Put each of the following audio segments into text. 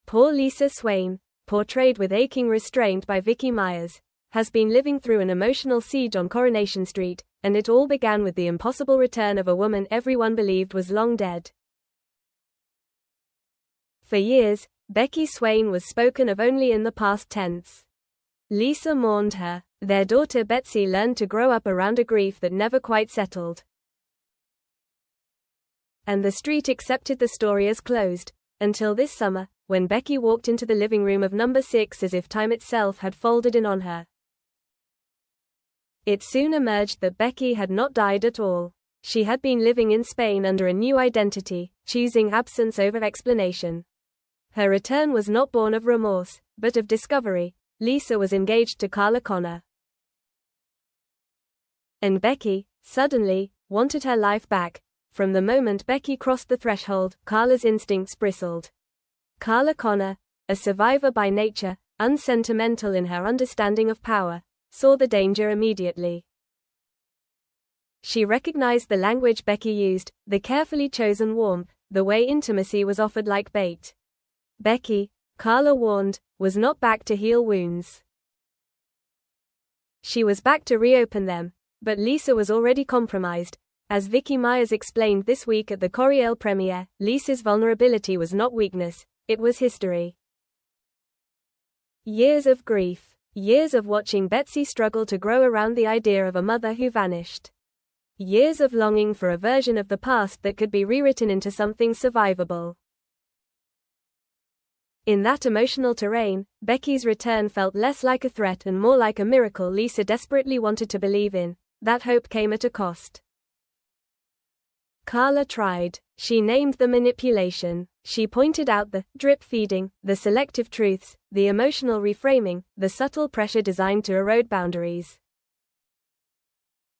Poor Lisa Swain, portrayed with aching restraint by Vicky Myers, has been living through an emotional siege on Coronation Street, and it all began with the impossible return of a woman everyone believed was long dead. For years, Becky Swain was spoken of only in the past tense. Lisa mourned her. Their daughter Betsy learned to grow up around a grief that never quite settled. And the street accepted the story as closed, until this summer, when Becky walked into the living room of number 6 as if time itself had folded in on her. It soon emerged that Becky had not died at all. She had been living in Spain under a new identity, choosing absence over explanation. Her return was not born of remorse, but of discovery. Lisa was engaged to Carla Connor. And Becky, suddenly, wanted her life back. From the moment Becky crossed the threshold, Carla's instincts bristled. Carla Connor, a survivor by nature, unsentimental in her understanding of power, saw the danger immediately. She recognized the language Becky used, the carefully chosen warmth, the way intimacy was offered like bait. Becky, Carla warned, was not back to heal wounds. She was back to reopen them, but Lisa was already compromised. As Vicky Myers explained this week at the Coriel premiere, Lisa's vulnerability was not weakness, it was history. Years of grief. Years of watching Betsy struggle to grow around the idea of a mother who vanished. Years of longing for a version of the past that could be rewritten into something survivable. In that emotional terrain, Becky's return felt less like a threat and more like a miracle Lisa desperately wanted to believe in. That hope came at a cost. Carla tried. She named the manipulation. She pointed out the drip feeding, the selective truths, the emotional reframing, the subtle pressure designed to erode boundaries.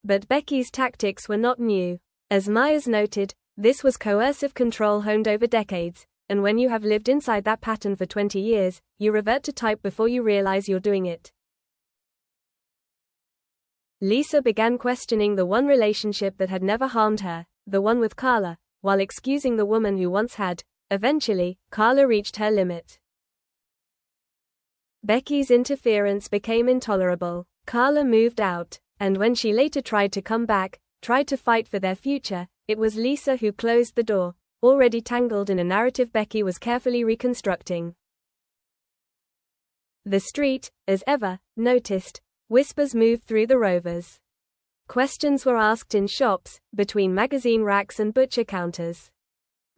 But Becky's tactics were not new. As Myers noted, this was coercive control honed over decades, and when you have lived inside that pattern for 20 years, you revert to type before you realize you're doing it. Lisa began questioning the one relationship that had never harmed her, the one with Carla, while excusing the woman who once had. Eventually, Carla reached her limit. Becky's interference became intolerable. Carla moved out, and when she later tried to come back, tried to fight for their future, it was Lisa who closed the door, already tangled in a narrative Becky was carefully reconstructing. The street, as ever, noticed. Whispers moved through the rovers. Questions were asked in shops, between magazine racks and butcher counters.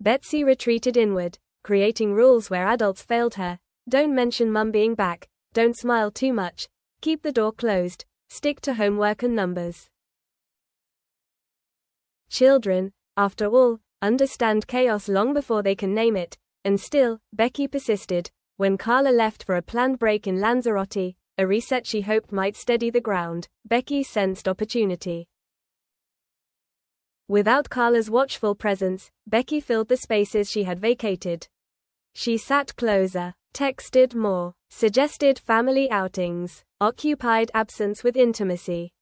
Betsy retreated inward, creating rules where adults failed her. Don't mention mum being back, don't smile too much, keep the door closed, stick to homework and numbers. Children, after all, understand chaos long before they can name it, and still, Becky persisted. When Carla left for a planned break in Lanzarote, a reset she hoped might steady the ground, Becky sensed opportunity. Without Carla's watchful presence, Becky filled the spaces she had vacated. She sat closer, texted more, suggested family outings, occupied absence with intimacy.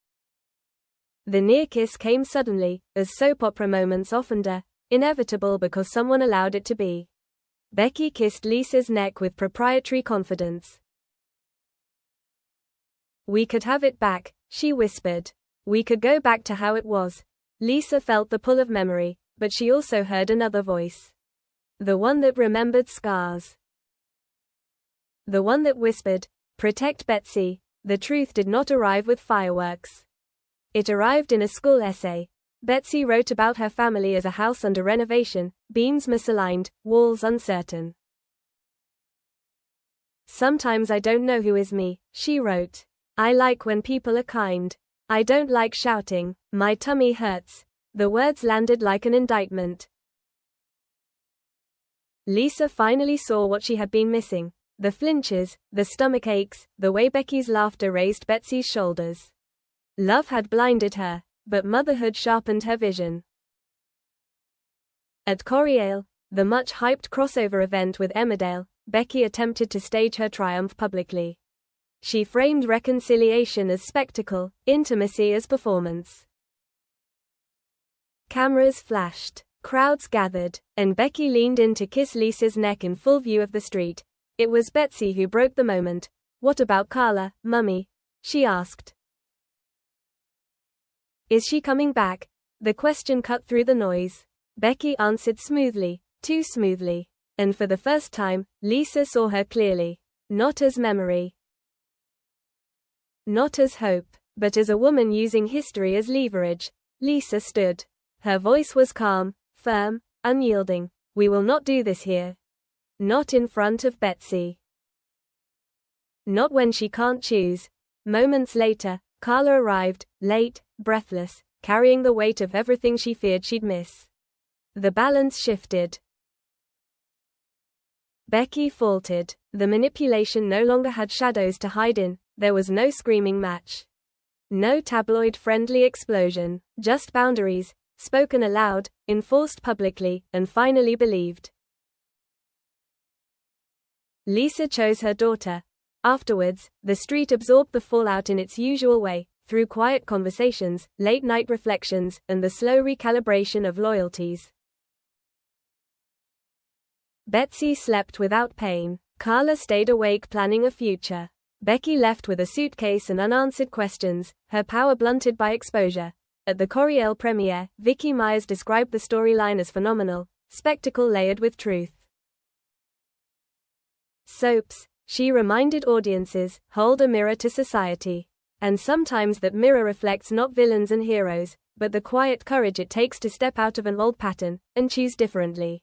The near kiss came suddenly, as soap opera moments often do, inevitable because someone allowed it to be. Becky kissed Lisa's neck with proprietary confidence. "We could have it back," she whispered. "We could go back to how it was." Lisa felt the pull of memory, but she also heard another voice. The one that remembered scars. The one that whispered, "Protect Betsy." The truth did not arrive with fireworks. It arrived in a school essay. Betsy wrote about her family as a house under renovation, beams misaligned, walls uncertain. "Sometimes I don't know who is me," she wrote. "I like when people are kind. I don't like shouting. My tummy hurts." The words landed like an indictment. Lisa finally saw what she had been missing. The flinches, the stomach aches, the way Becky's laughter raised Betsy's shoulders. Love had blinded her, but motherhood sharpened her vision. At Coriel, the much-hyped crossover event with Emmerdale, Becky attempted to stage her triumph publicly. She framed reconciliation as spectacle, intimacy as performance. Cameras flashed, crowds gathered, and Becky leaned in to kiss Lisa's neck in full view of the street. It was Betsy who broke the moment. What about Carla, Mummy? She asked. Is she coming back? The question cut through the noise. Becky answered smoothly, too smoothly. And for the first time, Lisa saw her clearly. Not as memory. Not as hope, but as a woman using history as leverage. Lisa stood. Her voice was calm, firm, unyielding. We will not do this here. Not in front of Betsy. Not when she can't choose. Moments later, Carla arrived, late, breathless, carrying the weight of everything she feared she'd miss. The balance shifted. Becky faltered. The manipulation no longer had shadows to hide in. There was no screaming match. No tabloid-friendly explosion. Just boundaries, spoken aloud, enforced publicly, and finally believed. Lisa chose her daughter. Afterwards, the street absorbed the fallout in its usual way, through quiet conversations, late-night reflections, and the slow recalibration of loyalties. Betsy slept without pain. Carla stayed awake planning a future. Becky left with a suitcase and unanswered questions, her power blunted by exposure. At the Coriel premiere, Vicky Myers described the storyline as phenomenal, spectacle layered with truth. Soaps, she reminded audiences, hold a mirror to society. And sometimes that mirror reflects not villains and heroes, but the quiet courage it takes to step out of an old pattern, and choose differently.